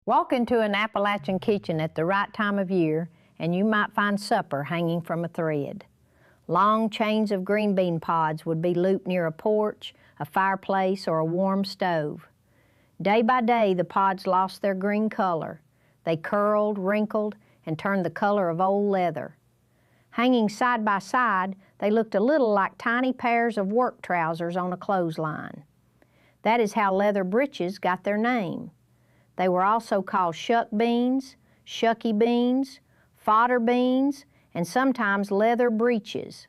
Walk into an Appalachian kitchen at the right time of year and you might find supper hanging from a thread. Long chains of green bean pods would be looped near a porch, a fireplace, or a warm stove. Day by day, the pods lost their green color. They curled, wrinkled, and turned the color of old leather. Hanging side by side, they looked a little like tiny pairs of work trousers on a clothesline. That is how leather breeches got their name. They were also called shuck beans, shucky beans, fodder beans, and sometimes leather breeches.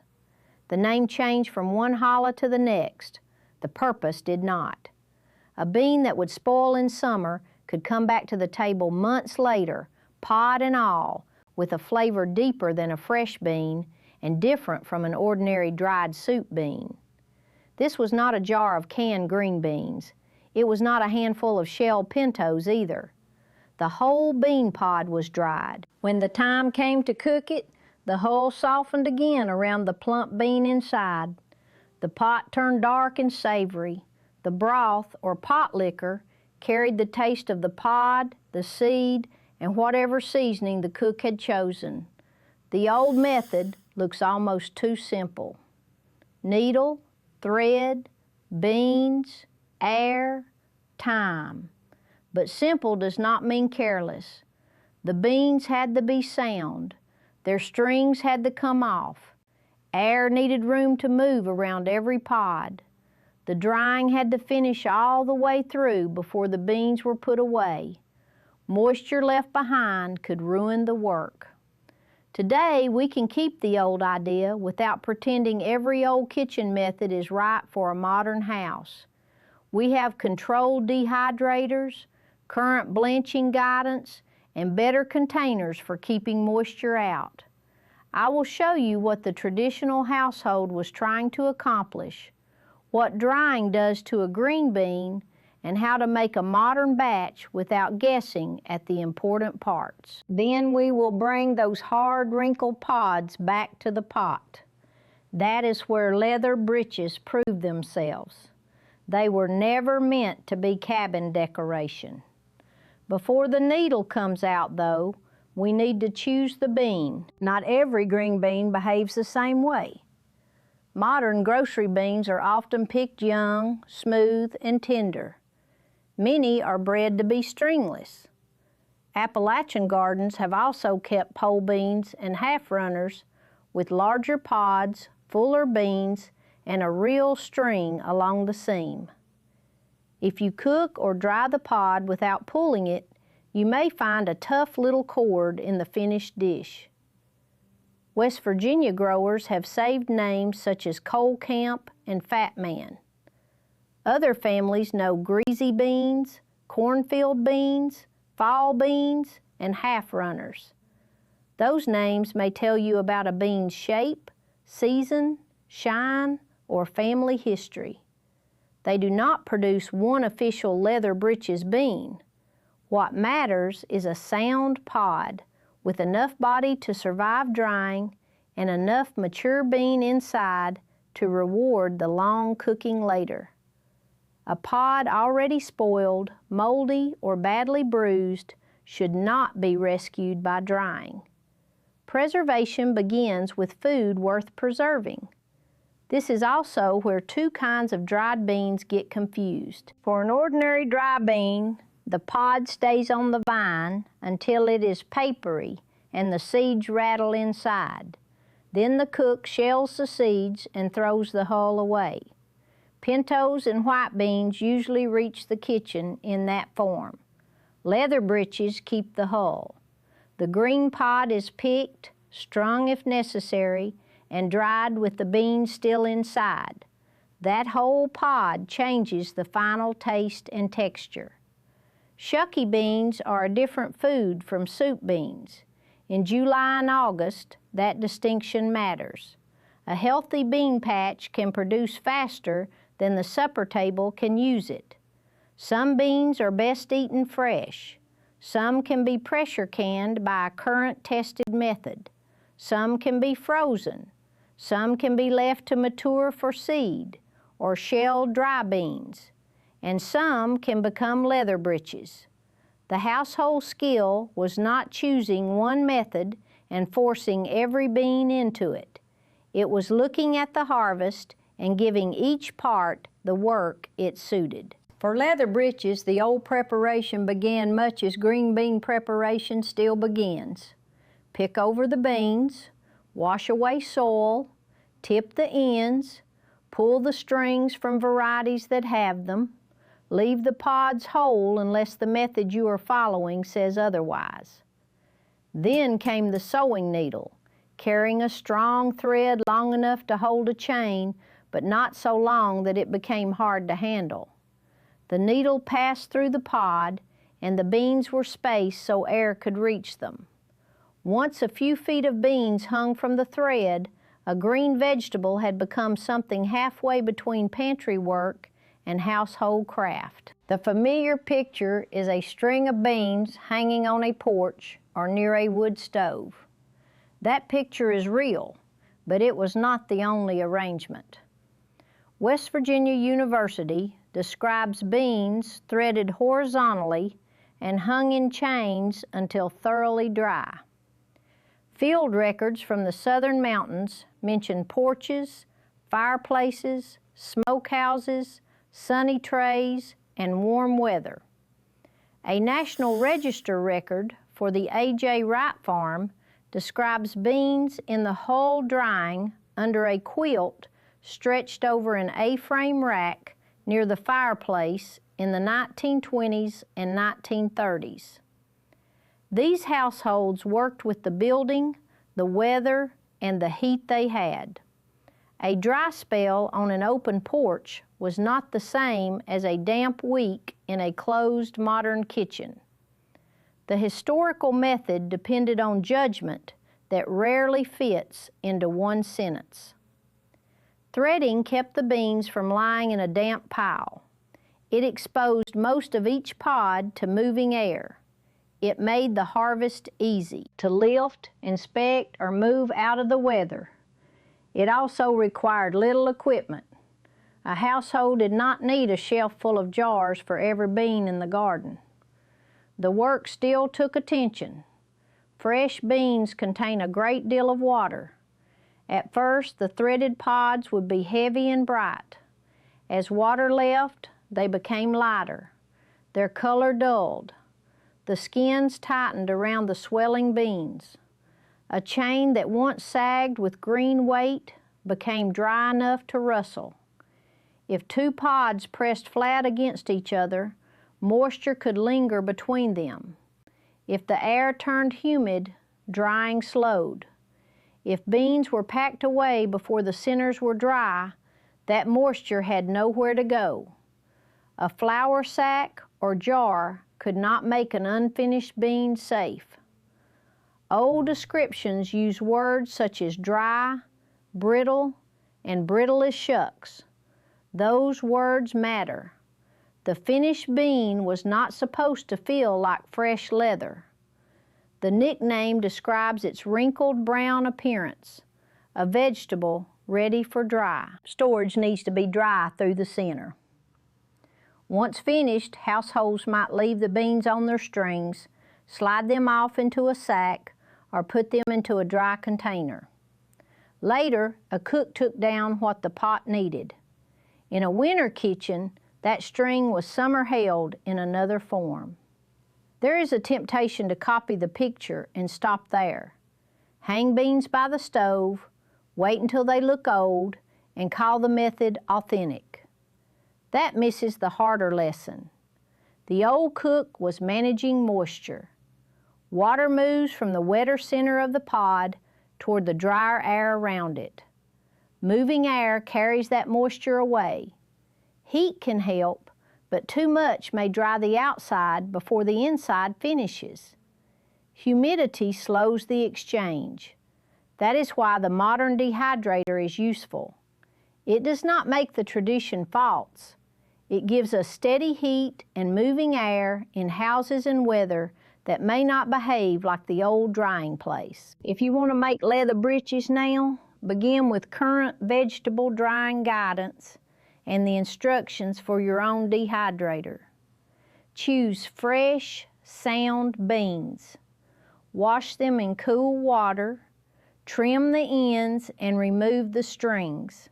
The name changed from one holla to the next. The purpose did not. A bean that would spoil in summer could come back to the table months later, pod and all, with a flavor deeper than a fresh bean and different from an ordinary dried soup bean. This was not a jar of canned green beans. It was not a handful of shelled pintos either. The whole bean pod was dried. When the time came to cook it, the hull softened again around the plump bean inside. The pot turned dark and savory. The broth, or pot liquor, carried the taste of the pod, the seed, and whatever seasoning the cook had chosen. The old method looks almost too simple. Needle, thread, beans, air, time. But simple does not mean careless. The beans had to be sound. Their strings had to come off. Air needed room to move around every pod. The drying had to finish all the way through before the beans were put away. Moisture left behind could ruin the work. Today, we can keep the old idea without pretending every old kitchen method is right for a modern house. We have controlled dehydrators, current blanching guidance, and better containers for keeping moisture out. I will show you what the traditional household was trying to accomplish, what drying does to a green bean, and how to make a modern batch without guessing at the important parts. Then we will bring those hard, wrinkled pods back to the pot. That is where leather breeches prove themselves. They were never meant to be cabin decoration. Before the needle comes out, though, we need to choose the bean. Not every green bean behaves the same way. Modern grocery beans are often picked young, smooth, and tender. Many are bred to be stringless. Appalachian gardens have also kept pole beans and half-runners with larger pods, fuller beans, and a real string along the seam. If you cook or dry the pod without pulling it, you may find a tough little cord in the finished dish. West Virginia growers have saved names such as Coal Camp and Fat Man. Other families know greasy beans, cornfield beans, fall beans, and half-runners. Those names may tell you about a bean's shape, season, shine, or family history. They do not produce one official leather breeches bean. What matters is a sound pod with enough body to survive drying and enough mature bean inside to reward the long cooking later. A pod already spoiled, moldy, or badly bruised should not be rescued by drying. Preservation begins with food worth preserving. This is also where two kinds of dried beans get confused. For an ordinary dry bean, the pod stays on the vine until it is papery and the seeds rattle inside. Then the cook shells the seeds and throws the hull away. Pintos and white beans usually reach the kitchen in that form. Leather breeches keep the hull. The green pod is picked, strung if necessary, and dried with the beans still inside. That whole pod changes the final taste and texture. Shucky beans are a different food from soup beans. In July and August, that distinction matters. A healthy bean patch can produce faster than the supper table can use it. Some beans are best eaten fresh. Some can be pressure canned by a current tested method. Some can be frozen. Some can be left to mature for seed, or shelled dry beans. And some can become leather breeches. The household skill was not choosing one method and forcing every bean into it. It was looking at the harvest and giving each part the work it suited. For leather breeches, the old preparation began much as green bean preparation still begins. Pick over the beans, wash away soil, tip the ends, pull the strings from varieties that have them, leave the pods whole unless the method you are following says otherwise. Then came the sewing needle, carrying a strong thread long enough to hold a chain, but not so long that it became hard to handle. The needle passed through the pod, and the beans were spaced so air could reach them. Once a few feet of beans hung from the thread, a green vegetable had become something halfway between pantry work and household craft. The familiar picture is a string of beans hanging on a porch or near a wood stove. That picture is real, but it was not the only arrangement. West Virginia University describes beans threaded horizontally and hung in chains until thoroughly dry. Field records from the southern mountains mention porches, fireplaces, smokehouses, sunny trays, and warm weather. A National Register record for the A.J. Wright Farm describes beans in the hull drying under a quilt stretched over an A-frame rack near the fireplace in the 1920s and 1930s. These households worked with the building, the weather, and the heat they had. A dry spell on an open porch was not the same as a damp week in a closed modern kitchen. The historical method depended on judgment that rarely fits into one sentence. Threading kept the beans from lying in a damp pile. It exposed most of each pod to moving air. It made the harvest easy to lift, inspect, or move out of the weather. It also required little equipment. A household did not need a shelf full of jars for every bean in the garden. The work still took attention. Fresh beans contain a great deal of water. At first, the threaded pods would be heavy and bright. As water left, they became lighter. Their color dulled. The skins tightened around the swelling beans. A chain that once sagged with green weight became dry enough to rustle. If two pods pressed flat against each other, moisture could linger between them. If the air turned humid, drying slowed. If beans were packed away before the centers were dry, that moisture had nowhere to go. A flour sack or jar could not make an unfinished bean safe. Old descriptions use words such as dry, brittle, and brittle as shucks. Those words matter. The finished bean was not supposed to feel like fresh leather. The nickname describes its wrinkled brown appearance, a vegetable ready for dry. Storage needs to be dry through the center. Once finished, households might leave the beans on their strings, slide them off into a sack, or put them into a dry container. Later, a cook took down what the pot needed. In a winter kitchen, that string was summer held in another form. There is a temptation to copy the picture and stop there. Hang beans by the stove, wait until they look old, and call the method authentic. That misses the harder lesson. The old cook was managing moisture. Water moves from the wetter center of the pod toward the drier air around it. Moving air carries that moisture away. Heat can help, but too much may dry the outside before the inside finishes. Humidity slows the exchange. That is why the modern dehydrator is useful. It does not make the tradition false. It gives us steady heat and moving air in houses and weather that may not behave like the old drying place. If you want to make leather breeches now, begin with current vegetable drying guidance and the instructions for your own dehydrator. Choose fresh, sound beans. Wash them in cool water, trim the ends, and remove the strings.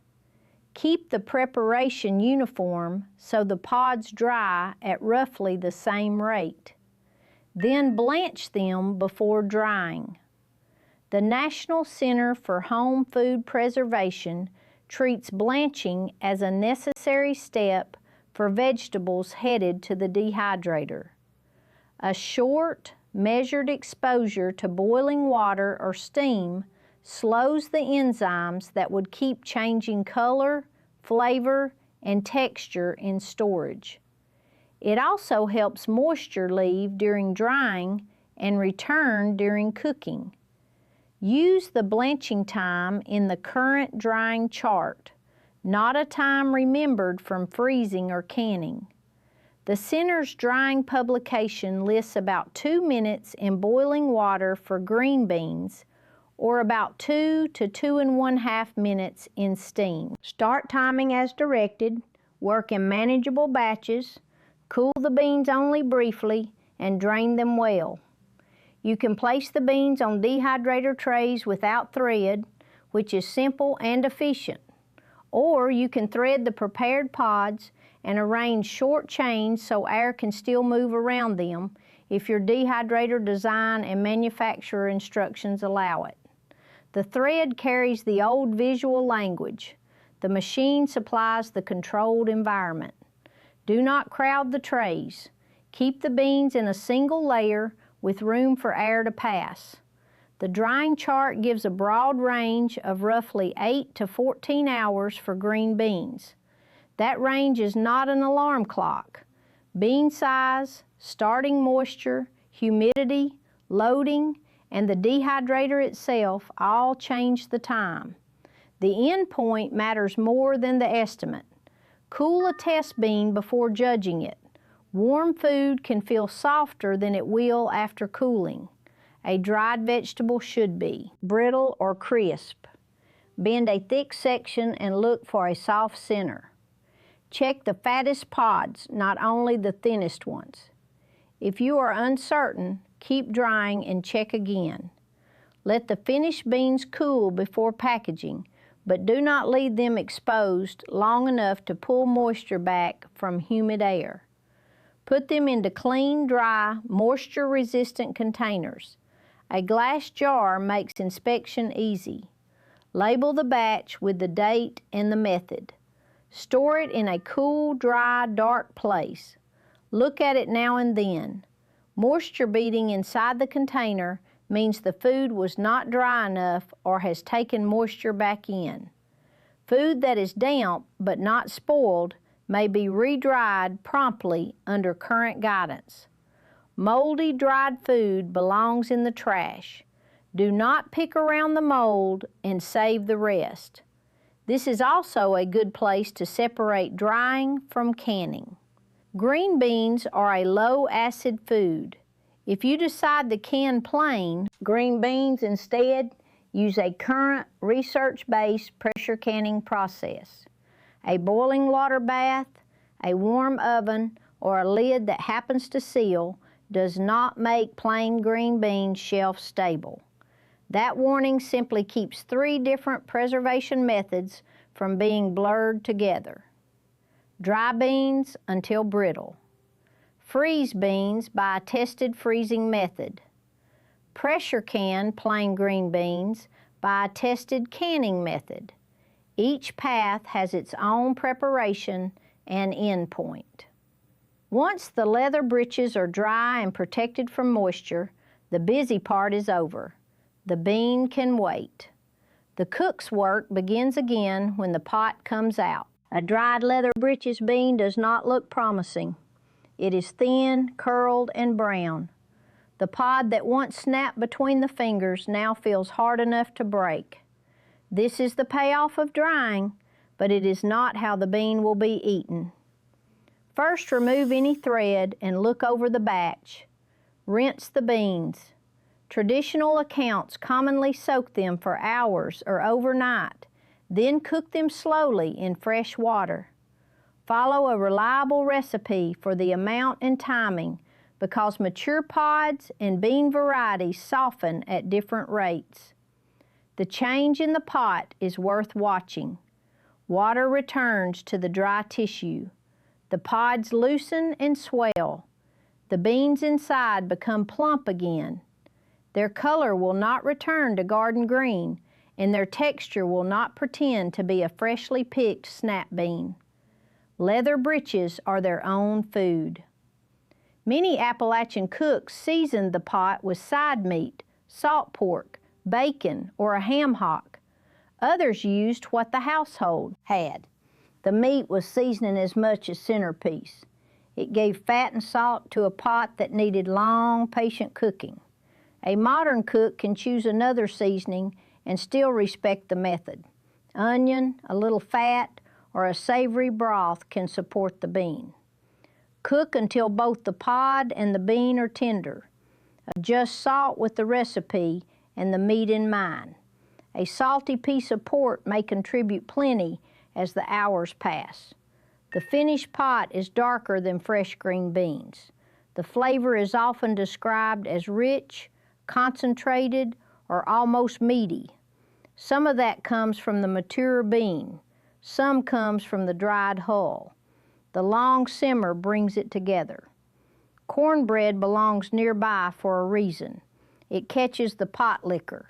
Keep the preparation uniform so the pods dry at roughly the same rate. Then blanch them before drying. The National Center for Home Food Preservation treats blanching as a necessary step for vegetables headed to the dehydrator. A short, measured exposure to boiling water or steam slows the enzymes that would keep changing color, flavor, and texture in storage. It also helps moisture leave during drying and return during cooking. Use the blanching time in the current drying chart, not a time remembered from freezing or canning. The Center's drying publication lists about 2 minutes in boiling water for green beans, or about 2 to 2½ minutes in steam. Start timing as directed, work in manageable batches, cool the beans only briefly, and drain them well. You can place the beans on dehydrator trays without thread, which is simple and efficient. Or you can thread the prepared pods and arrange short chains so air can still move around them if your dehydrator design and manufacturer instructions allow it. The thread carries the old visual language. The machine supplies the controlled environment. Do not crowd the trays. Keep the beans in a single layer with room for air to pass. The drying chart gives a broad range of roughly 8 to 14 hours for green beans. That range is not an alarm clock. Bean size, starting moisture, humidity, loading, and the dehydrator itself all change the time. The end point matters more than the estimate. Cool a test bean before judging it. Warm food can feel softer than it will after cooling. A dried vegetable should be brittle or crisp. Bend a thick section and look for a soft center. Check the fattest pods, not only the thinnest ones. If you are uncertain, keep drying and check again. Let the finished beans cool before packaging, but do not leave them exposed long enough to pull moisture back from humid air. Put them into clean, dry, moisture-resistant containers. A glass jar makes inspection easy. Label the batch with the date and the method. Store it in a cool, dry, dark place. Look at it now and then. Moisture beading inside the container means the food was not dry enough or has taken moisture back in. Food that is damp but not spoiled may be re-dried promptly under current guidance. Moldy, dried food belongs in the trash. Do not pick around the mold and save the rest. This is also a good place to separate drying from canning. Green beans are a low-acid food. If you decide to can plain green beans instead, use a current research-based pressure canning process. A boiling water bath, a warm oven, or a lid that happens to seal does not make plain green beans shelf stable. That warning simply keeps 3 different preservation methods from being blurred together. Dry beans until brittle. Freeze beans by a tested freezing method. Pressure can plain green beans by a tested canning method. Each path has its own preparation and end point. Once the leather breeches are dry and protected from moisture, the busy part is over. The bean can wait. The cook's work begins again when the pot comes out. A dried leather breeches bean does not look promising. It is thin, curled, and brown. The pod that once snapped between the fingers now feels hard enough to break. This is the payoff of drying, but it is not how the bean will be eaten. First, remove any thread and look over the batch. Rinse the beans. Traditional accounts commonly soak them for hours or overnight, then cook them slowly in fresh water. Follow a reliable recipe for the amount and timing, because mature pods and bean varieties soften at different rates. The change in the pot is worth watching. Water returns to the dry tissue. The pods loosen and swell. The beans inside become plump again. Their color will not return to garden green, and their texture will not pretend to be a freshly picked snap bean. Leather breeches are their own food. Many Appalachian cooks seasoned the pot with side meat, salt pork, bacon, or a ham hock. Others used what the household had. The meat was seasoning as much as centerpiece. It gave fat and salt to a pot that needed long, patient cooking. A modern cook can choose another seasoning and still respect the method. Onion, a little fat, or a savory broth can support the bean. Cook until both the pod and the bean are tender. Adjust salt with the recipe and the meat in mind. A salty piece of pork may contribute plenty as the hours pass. The finished pot is darker than fresh green beans. The flavor is often described as rich, concentrated, or almost meaty. Some of that comes from the mature bean. Some comes from the dried hull. The long simmer brings it together. Cornbread belongs nearby for a reason. It catches the pot liquor.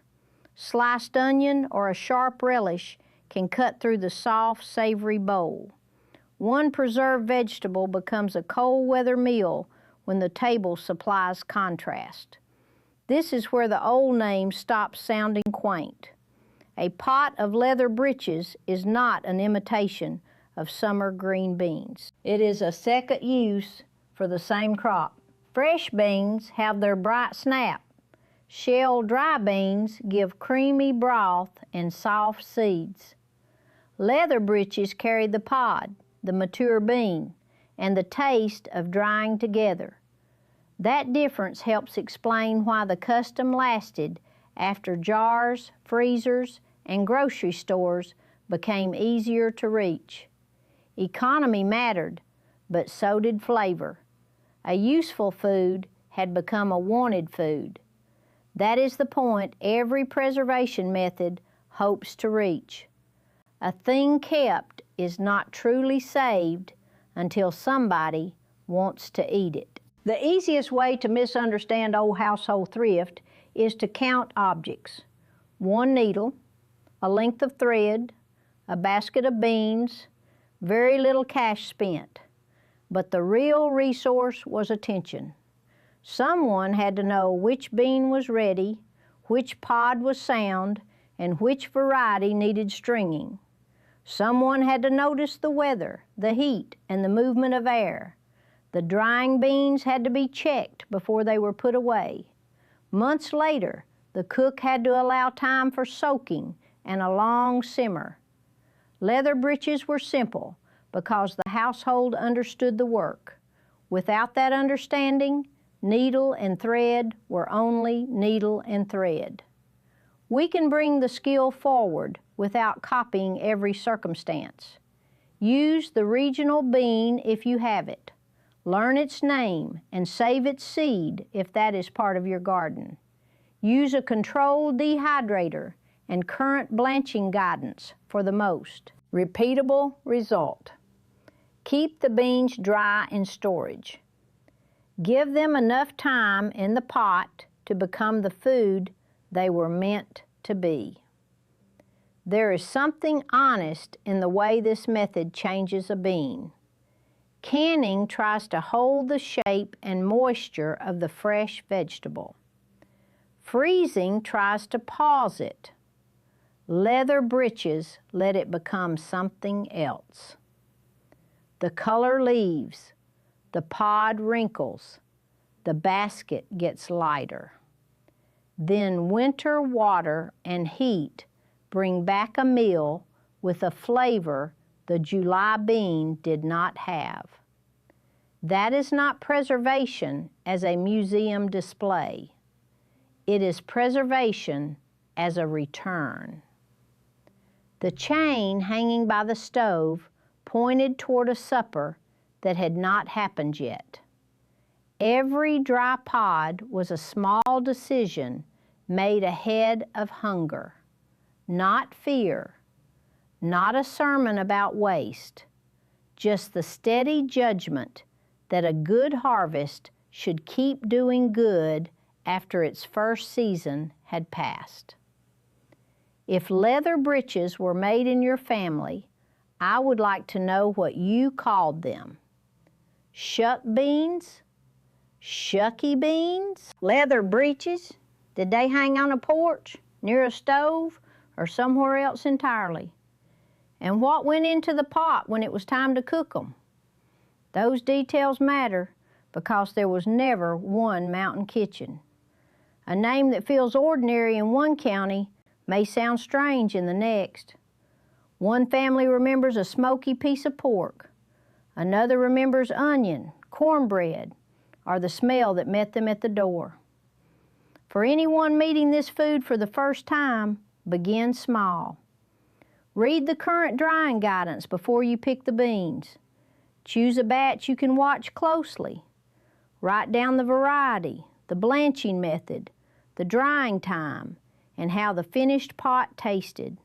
Sliced onion or a sharp relish can cut through the soft, savory bowl. One preserved vegetable becomes a cold weather meal when the table supplies contrast. This is where the old name stops sounding quaint. A pot of leather breeches is not an imitation of summer green beans. It is a second use for the same crop. Fresh beans have their bright snap. Shelled dry beans give creamy broth and soft seeds. Leather breeches carry the pod, the mature bean, and the taste of drying together. That difference helps explain why the custom lasted after jars, freezers, and grocery stores became easier to reach. Economy mattered, but so did flavor. A useful food had become a wanted food. That is the point every preservation method hopes to reach. A thing kept is not truly saved until somebody wants to eat it. The easiest way to misunderstand old household thrift is to count objects. One needle, a length of thread, a basket of beans, very little cash spent. But the real resource was attention. Someone had to know which bean was ready, which pod was sound, and which variety needed stringing. Someone had to notice the weather, the heat, and the movement of air. The drying beans had to be checked before they were put away. Months later, the cook had to allow time for soaking and a long simmer. Leather breeches were simple because the household understood the work. Without that understanding, needle and thread were only needle and thread. We can bring the skill forward without copying every circumstance. Use the regional bean if you have it. Learn its name and save its seed if that is part of your garden. Use a controlled dehydrator and current blanching guidance for the most. Repeatable result. Keep the beans dry in storage. Give them enough time in the pot to become the food they were meant to be. There is something honest in the way this method changes a bean. Canning tries to hold the shape and moisture of the fresh vegetable. Freezing tries to pause it. Leather breeches let it become something else. The color leaves, the pod wrinkles, the basket gets lighter. Then winter water and heat bring back a meal with a flavor the July bean did not have. That is not preservation as a museum display. It is preservation as a return. The chain hanging by the stove pointed toward a supper that had not happened yet. Every dry pod was a small decision made ahead of hunger, not fear, not a sermon about waste, just the steady judgment that a good harvest should keep doing good after its first season had passed. If leather breeches were made in your family, I would like to know what you called them. Shuck beans? Shucky beans? Leather breeches? Did they hang on a porch, near a stove, or somewhere else entirely? And what went into the pot when it was time to cook them? Those details matter because there was never one mountain kitchen. A name that feels ordinary in one county may sound strange in the next. One family remembers a smoky piece of pork. Another remembers onion, cornbread, or the smell that met them at the door. For anyone meeting this food for the first time, begin small. Read the current drying guidance before you pick the beans. Choose a batch you can watch closely. Write down the variety, the blanching method, the drying time, and how the finished pot tasted.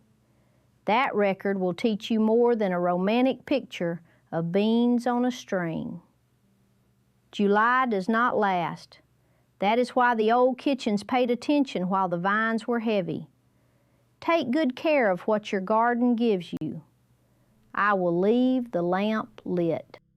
That record will teach you more than a romantic picture of beans on a string. July does not last. That is why the old kitchens paid attention while the vines were heavy. Take good care of what your garden gives you. I will leave the lamp lit.